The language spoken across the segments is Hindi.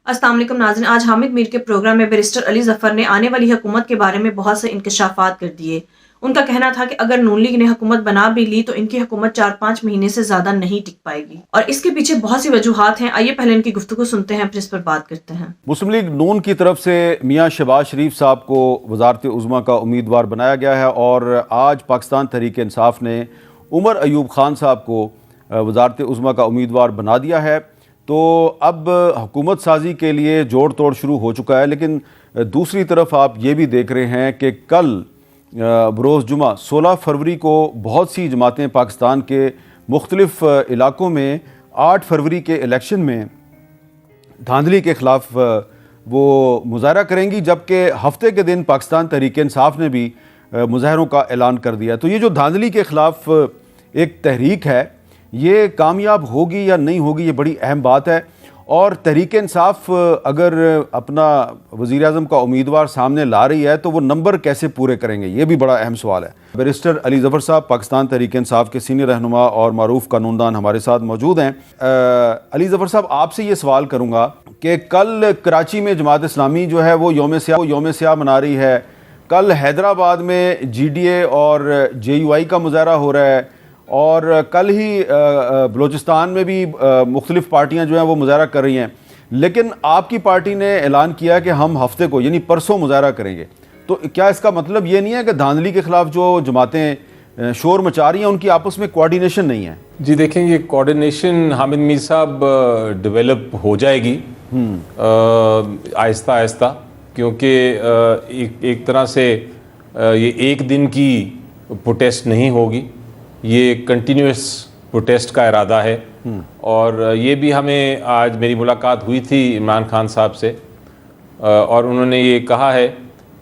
अस्सलाम वालेकुम नाज़रीन, आज हामिद मीर के प्रोग्राम में बैरिस्टर अली ज़फ़र ने आने वाली हुकूमत के बारे में बहुत से इंकशाफात कर दिए। उनका कहना था कि अगर नून लीग ने हुकूमत बना भी ली तो इनकी हुकूमत 4-5 महीने से ज़्यादा नहीं टिक पाएगी और इसके पीछे बहुत सी वजूहात हैं। आइए पहले इनकी गुफ्तगू सुनते हैं, फिर इस पर बात करते हैं। मुस्लिम लीग नून की तरफ से मियाँ शहबाज शरीफ साहब को वज़ारत उज़्मा का उम्मीदवार बनाया गया है और आज पाकिस्तान तहरीक इंसाफ ने उमर अयूब ख़ान साहब को वज़ारत उज़्मा का उम्मीदवार बना दिया है। तो अब हुकूमत साजी के लिए जोड़ तोड़ शुरू हो चुका है। लेकिन दूसरी तरफ आप ये भी देख रहे हैं कि कल बरोज़ जुमा 16 फरवरी को बहुत सी जमातें पाकिस्तान के मुख्तलिफ़ इलाक़ों में 8 फरवरी के इलेक्शन में धांधली के ख़िलाफ़ वो मुज़ाहरा करेंगी, जबकि हफ्ते के दिन पाकिस्तान तहरीक इंसाफ ने भी मुज़ाहरों का ऐलान कर दिया। तो ये जो धांधली के ख़िलाफ़ एक तहरीक है, ये कामयाब होगी या नहीं होगी, ये बड़ी अहम बात है। और तहरीक इंसाफ अगर अपना वज़ीर आज़म का उम्मीदवार सामने ला रही है तो वो नंबर कैसे पूरे करेंगे, ये भी बड़ा अहम सवाल है। बैरिस्टर अली ज़फ़र साहब पाकिस्तान तहरीक इंसाफ के सीनियर रहनुमा और मारूफ कानूनदान हमारे साथ मौजूद हैं। अली ज़फ़र साहब, आपसे ये सवाल करूँगा कि कल कराची में जमात इस्लामी जो है वो योम स्याह मना रही है। कल हैदराबाद में GDA और JUI का मुज़ाहरा हो रहा है और कल ही बलूचिस्तान में भी मुख्तलिफ़ पार्टियां जो हैं वो मुज़ाहरा कर रही हैं। लेकिन आपकी पार्टी ने ऐलान किया कि हम हफ्ते को यानी परसों मुज़ाहरा करेंगे। तो क्या इसका मतलब ये नहीं है कि धांधली के ख़िलाफ़ जो जमातें शोर मचा रही हैं उनकी आपस में कोऑर्डिनेशन नहीं है? जी देखें, ये कोऑर्डिनेशन हामिद मीर साहब डेवलप हो जाएगी आहिस्ता आहिस्ता, क्योंकि एक तरह से ये एक दिन की प्रोटेस्ट नहीं होगी, ये कंटिन्यूस प्रोटेस्ट का इरादा है। और ये भी हमें आज मेरी मुलाकात हुई थी इमरान खान साहब से और उन्होंने ये कहा है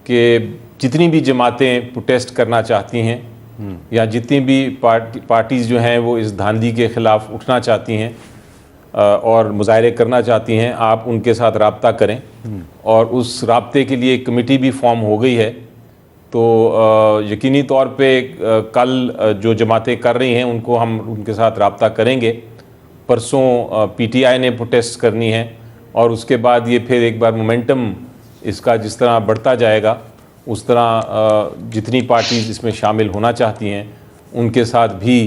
कि जितनी भी जमातें प्रोटेस्ट करना चाहती हैं या जितनी भी पार्टीज़ जो हैं वो इस धांधली के ख़िलाफ़ उठना चाहती हैं और मुज़ाहरे करना चाहती हैं, आप उनके साथ रब्ता करें। और उस रब्ते के लिए एक कमेटी भी फॉर्म हो गई है। तो यकीनी तौर पे कल जो जमातें कर रही हैं उनको हम उनके साथ रब्ता करेंगे। परसों PTI ने प्रोटेस्ट करनी है और उसके बाद ये फिर एक बार मोमेंटम इसका जिस तरह बढ़ता जाएगा उस तरह जितनी पार्टीज़ इसमें शामिल होना चाहती हैं उनके साथ भी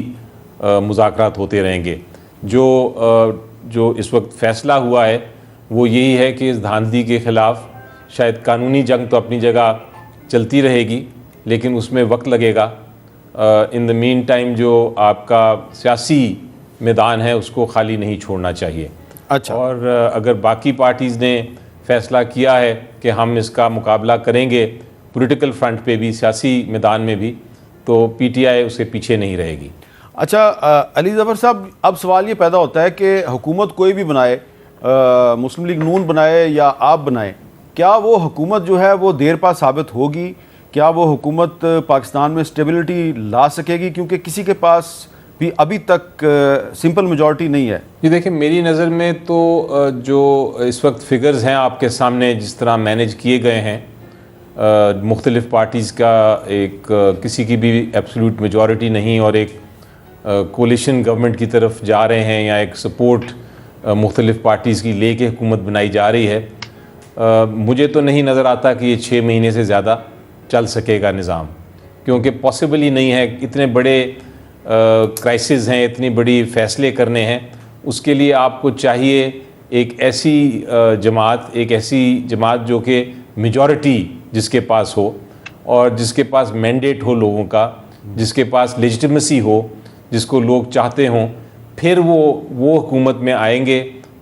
मुज़ाकरात होते रहेंगे। जो इस वक्त फ़ैसला हुआ है वो यही है कि इस धांधली के ख़िलाफ़ शायद कानूनी जंग तो अपनी जगह चलती रहेगी, लेकिन उसमें वक्त लगेगा। इन द मीन टाइम जो आपका सियासी मैदान है उसको खाली नहीं छोड़ना चाहिए। अच्छा। और अगर बाकी पार्टीज़ ने फ़ैसला किया है कि हम इसका मुकाबला करेंगे पॉलिटिकल फ्रंट पे भी, सियासी मैदान में भी, तो PTI उसके पीछे नहीं रहेगी। अच्छा अली ज़फ़र साहब, अब सवाल ये पैदा होता है कि हुकूमत कोई भी बनाए, मुस्लिम लीग नून बनाए या आप बनाए, क्या वो हुकूमत जो है वो देर पा साबित होगी? क्या वो हुकूमत पाकिस्तान में स्टेबिलिटी ला सकेगी? क्योंकि किसी के पास भी अभी तक सिंपल मेजॉरिटी नहीं है। जी देखिए, मेरी नज़र में तो जो इस वक्त फिगर्स हैं आपके सामने जिस तरह मैनेज किए गए हैं, मुख्तलिफ़ पार्टीज़ का एक किसी की भी एब्सोल्यूट मेजॉरिटी नहीं और एक कोलिशन गवर्नमेंट की तरफ जा रहे हैं या एक सपोर्ट मुख्तलिफ़ पार्टीज़ की लेके हुकूमत बनाई जा रही है। मुझे तो नहीं नज़र आता कि ये 6 महीने से ज़्यादा चल सकेगा निज़ाम, क्योंकि पॉसिबल ही नहीं है। इतने बड़े क्राइसिस हैं, इतनी बड़ी फ़ैसले करने हैं, उसके लिए आपको चाहिए एक ऐसी जमात जो कि मेजॉरिटी जिसके पास हो और जिसके पास मैंडेट हो लोगों का, जिसके पास लेजिटिमेसी हो, जिसको लोग चाहते हों, फिर वो हुकूमत में आएंगे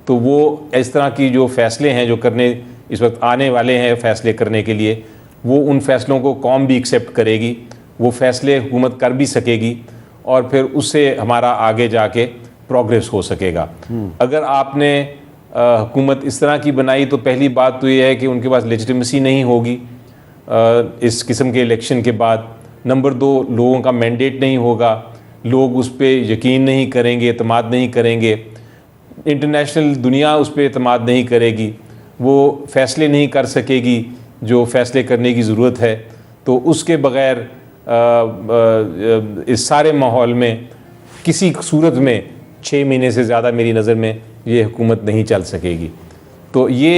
तो वो इस तरह की जो फ़ैसले हैं जो करने इस वक्त आने वाले हैं फ़ैसले करने के लिए, वो उन फ़ैसलों को कौम भी एक्सेप्ट करेगी, वो फ़ैसले हुकूमत कर भी सकेगी और फिर उससे हमारा आगे जाके प्रोग्रेस हो सकेगा। अगर आपने हुकूमत इस तरह की बनाई तो पहली बात तो ये है कि उनके पास लेजिटिमेसी नहीं होगी इस किस्म के इलेक्शन के बाद। नंबर 2, लोगों का मैंडेट नहीं होगा, लोग उस पर यकीन नहीं करेंगे, एतमाद नहीं करेंगे, इंटरनेशनल दुनिया उस पर एतमाद नहीं करेगी, वो फ़ैसले नहीं कर सकेगी जो फ़ैसले करने की ज़रूरत है। तो उसके बग़ैर इस सारे माहौल में किसी सूरत में 6 महीने से ज़्यादा मेरी नज़र में ये हुकूमत नहीं चल सकेगी। तो ये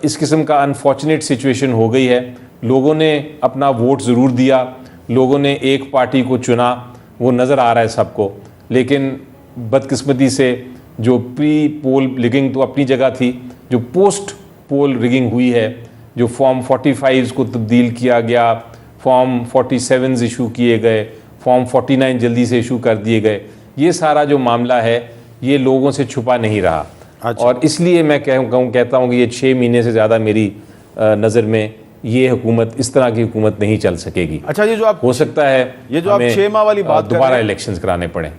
इस किस्म का अनफॉर्चुनेट सिचुएशन हो गई है। लोगों ने अपना वोट ज़रूर दिया, लोगों ने एक पार्टी को चुना, वो नज़र आ रहा है सबको, लेकिन बदकिस्मती से जो प्री पोल रिगिंग तो अपनी जगह थी, जो पोस्ट पोल रिगिंग हुई है, जो फॉर्म 45 को तब्दील किया गया, फॉर्म 47 इशू किए गए, फॉर्म 49 जल्दी से इशू कर दिए गए, ये सारा जो मामला है ये लोगों से छुपा नहीं रहा। अच्छा। और इसलिए मैं कहता हूँ कि ये 6 महीने से ज़्यादा मेरी नज़र में ये हुकूमत, इस तरह की हुकूमत नहीं चल सकेगी। अच्छा, ये जो आप हो सकता है ये जो आप 6 माह वाली बात दोबारा इलेक्शंस कराने पड़े।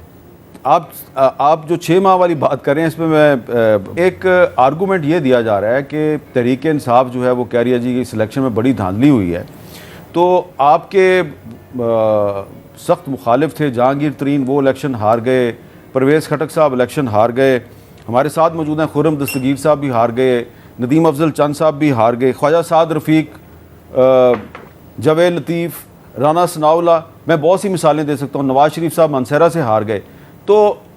आप जो 6 माह वाली बात कर रहे हैं, इसमें मैं एक आर्गूमेंट ये दिया जा रहा है कि तहरीक इंसाफ जो है वो कह रही है जी कि सिलेक्शन में बड़ी धांधली हुई है। तो आपके सख्त मुखालिफ थे जहांगीर तरीन, वो इलेक्शन हार गए, परवेज़ खटक साहब इलेक्शन हार गए, हमारे साथ मौजूद हैं खुर्रम दस्तगीर साहब भी हार गए, नदीम अफजल चंद साहब भी हार गए, ख्वाजा साद रफ़ीक, जावेद लतीफ़, राना सनाउल्ला, मैं बहुत सी मिसालें दे सकता हूँ, नवाज शरीफ साहब मानसहरा से हार गए। तो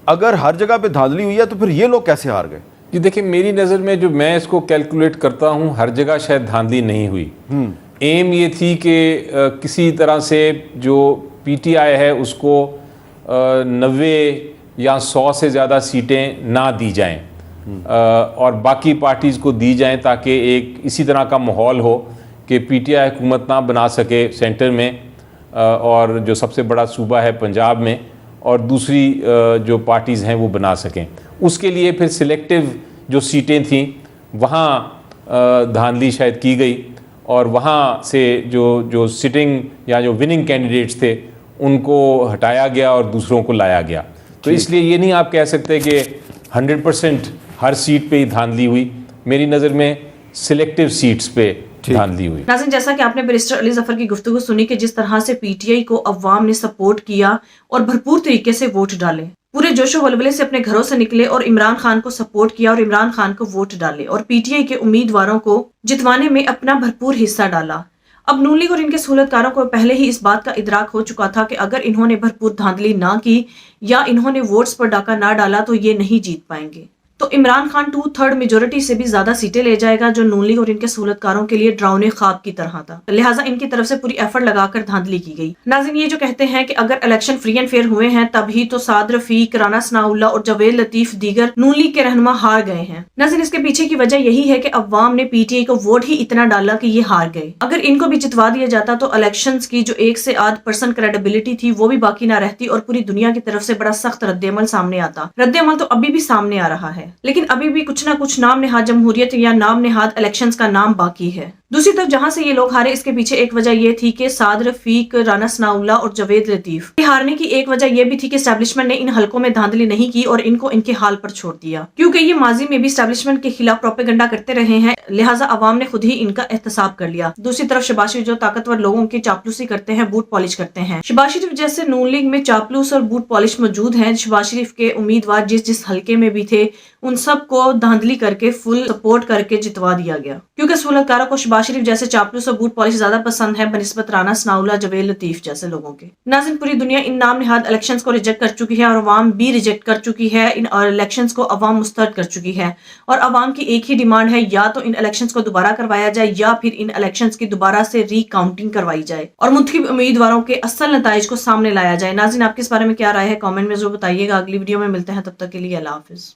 अगर हर जगह पे धांधली हुई है तो फिर ये लोग कैसे हार गए? जी देखिए, मेरी नज़र में जो मैं इसको कैलकुलेट करता हूँ, हर जगह शायद धांधली नहीं हुई। एम ये थी कि किसी तरह से जो पीटीआई है उसको 90 या 100 से ज़्यादा सीटें ना दी जाएं और बाकी पार्टीज़ को दी जाएं, ताकि एक इसी तरह का माहौल हो कि पीटीआई हुकूमत ना बना सके सेंटर में और जो सबसे बड़ा सूबा है पंजाब में, और दूसरी जो पार्टीज़ हैं वो बना सकें। उसके लिए फिर सिलेक्टिव जो सीटें थीं वहाँ धांधली शायद की गई और वहाँ से जो सिटिंग या जो विनिंग कैंडिडेट्स थे उनको हटाया गया और दूसरों को लाया गया। तो इसलिए ये नहीं आप कह सकते कि 100% हर सीट पे ही धांधली हुई। मेरी नज़र में सिलेक्टिव सीट्स पे धांधली हुई। नाज़रीन, जैसा कि आपने बैरिस्टर अली ज़फ़र की गुफ्तगू सुनी कि जिस तरह से पीटीआई को अवाम ने सपोर्ट किया और भरपूर तरीके से वोट डाले, पूरे जोशो वलवले से अपने घरों से निकले और इमरान खान को सपोर्ट किया और इमरान खान को वोट डाले और पीटीआई के उम्मीदवारों को जितवाने में अपना भरपूर हिस्सा डाला। अब नून लीग और इनके सहूलतकारों को पहले ही इस बात का इदराक हो चुका था कि अगर इन्होंने भरपूर धांधली ना की या इन्होंने वोट्स पर डाका ना डाला तो ये नहीं जीत पाएंगे। तो इमरान खान 2/3 मेजोरिटी से भी ज्यादा सीटें ले जाएगा, जो नून लीग और इनके सहूलतकारों के लिए डरावने ख्वाब की तरह था। लिहाजा इनकी तरफ से पूरी एफर्ट लगाकर धांधली की गई। नाज़रीन, ये जो कहते हैं कि अगर इलेक्शन फ्री एंड फेयर हुए हैं तभी तो साद रफीक, राना सनाउल्लाह और जावेद लतीफ दीगर नून लीग के रहनुमा हार गए हैं। नाज़रीन, इसके पीछे की वजह यही है कि अवाम ने पीटीआई को वोट ही इतना डाला कि ये हार गए। अगर इनको भी जितवा दिया जाता तो इलेक्शन की जो 1 से 8% क्रेडिबिलिटी थी वो भी बाकी ना रहती और पूरी दुनिया की तरफ से बड़ा सख्त रद्देअमल सामने आता। रद्देअमल तो अभी भी सामने आ रहा है, लेकिन अभी भी कुछ ना कुछ नाम नेहाद जमहूरियत या नाम नेहाद इलेक्शंस का नाम बाकी है। दूसरी तरफ जहां से ये लोग हारे, इसके पीछे एक वजह ये थी कि साद रफीक, राना सनाउल्लाह और जावेद लतीफ हारने की एक वजह ये भी थी कि एस्टैब्लिशमेंट ने इन हलकों में धांधली नहीं की और इनको इनके हाल पर छोड़ दिया, क्योंकि ये माजी में भी एस्टैब्लिशमेंट के खिलाफ प्रोपेगेंडा करते रहे हैं। लिहाजा अवाम ने खुद ही इनका एहतसाब कर लिया। दूसरी तरफ शहबाज शरीफ जो ताकतवर लोगों की चापलूसी करते हैं, बूट पॉलिश करते हैं। शहबाज शरीफ जैसे नून लीग में चापलूस और बूट पॉलिश मौजूद हैं। शहबाज शरीफ के उम्मीदवार जिस हल्के में भी थे उन सबको धांधली करके फुल सपोर्ट करके जितवा दिया गया, क्योंकि सहूलतकारों को शहबाज शरीफ जैसे चापलूस और बूट पॉलिश ज्यादा पसंद है बनिस्बत राना सनाउल्लाह, जावेद लतीफ जैसे लोगों के। नाज़रीन, पूरी दुनिया इन नाम निहाद इलेक्शंस को रिजेक्ट कर चुकी है और अवाम भी रिजेक्ट कर चुकी है। इन इलेक्शंस को अवाम मुस्तरद कर चुकी है और अवाम की एक ही डिमांड है, या तो इन इलेक्शंस को दोबारा करवाया जाए या फिर इन इलेक्शंस की दोबारा से रीकाउंटिंग करवाई जाए और मुंतखब उम्मीदवारों के असल नताइज को सामने लाया जाए। नाज़रीन, आपके इस बारे में क्या राय है? कॉमेंट में जरूर बताइएगा। अगली वीडियो में मिलते हैं, तब तक के लिए अल्लाह हाफिज।